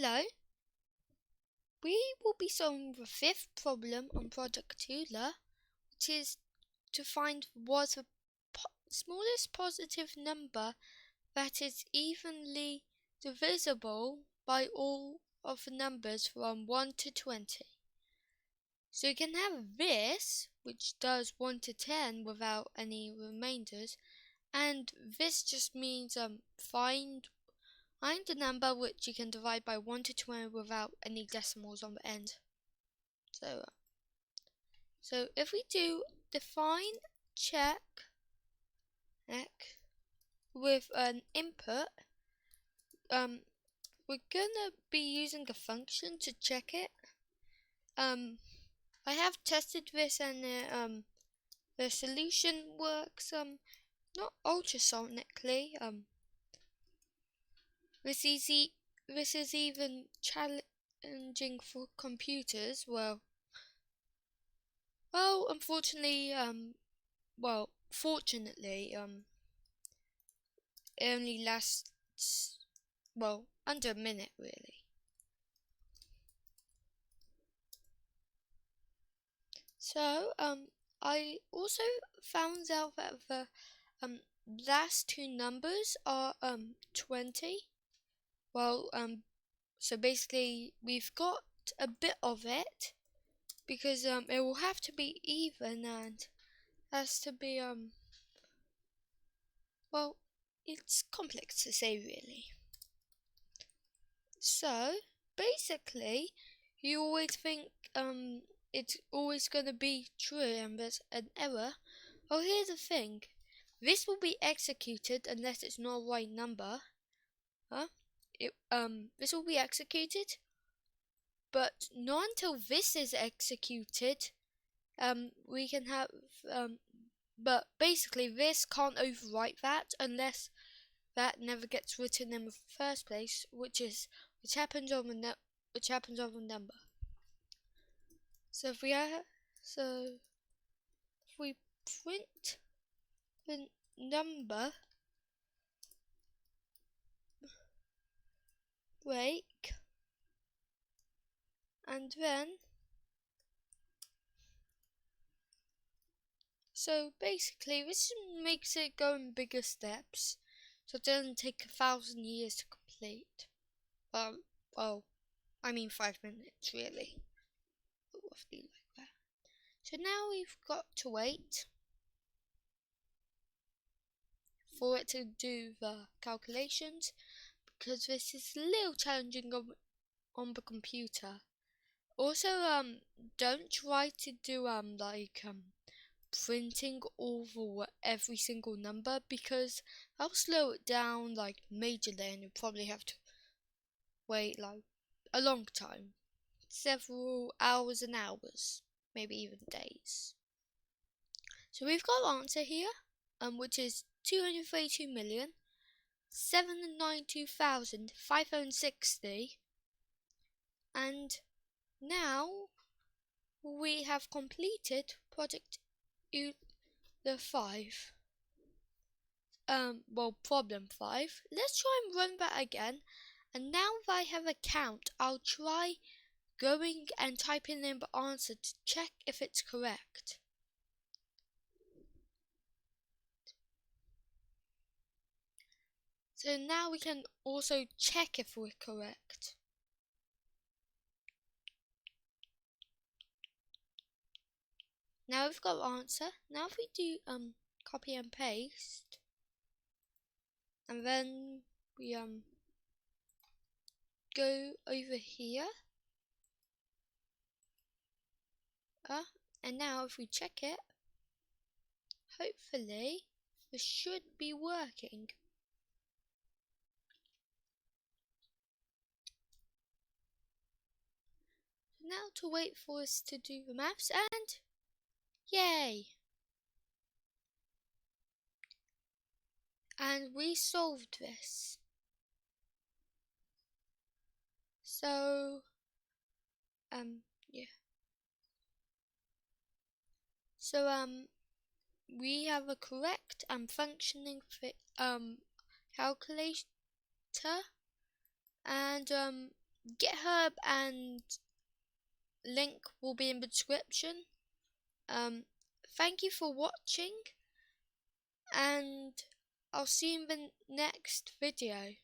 Hello, we will be solving the fifth problem on Project Euler, which is to find what the smallest positive number that is evenly divisible by all of the numbers from 1 to 20. So you can have this, which does 1 to 10 without any remainders, and this just means find a number which you can divide by 1 to 20 without any decimals on the end. So if we do define check with an input, we're gonna be using a function to check it. I have tested this and the solution works not ultrasonically. This is even challenging for computers. Well, unfortunately, fortunately, it only lasts, under a minute, really. So, I also found out that the last two numbers are 20. So basically we've got a bit of it because it will have to be even and has to be it's complex to say, really. So basically you always think it's always going to be true and there's an error. Oh, here's the thing. This will be executed unless it's not a right number. This will be executed, but not until this is executed. We can have but basically this can't overwrite that unless that never gets written in the first place, which happens on the number. So if we print the number break, and then so basically this makes it go in bigger steps, so it doesn't take 1,000 years to complete. I mean 5 minutes, really. Roughly like that. So now we've got to wait for it to do the calculations, because this is a little challenging on the computer. Also, don't try to do printing over every single number, because that'll slow it down like majorly, and you'll probably have to wait like a long time, several hours and hours, maybe even days. So we've got our answer here, which is 232,792,560, and now we have completed Project Euler 5. Problem 5. Let's try and run that again. And now that I have a count, I'll try going and typing in the answer to check if it's correct. So now we can also check if we're correct. Now we've got the answer. Now if we do copy and paste, and then we go over here, and now if we check it, hopefully this should be working. Now to wait for us to do the maths, and yay! And we solved this. So yeah. So we have a correct and functioning calculator, and GitHub and link will be in the description. Thank you for watching, and I'll see you in the next video.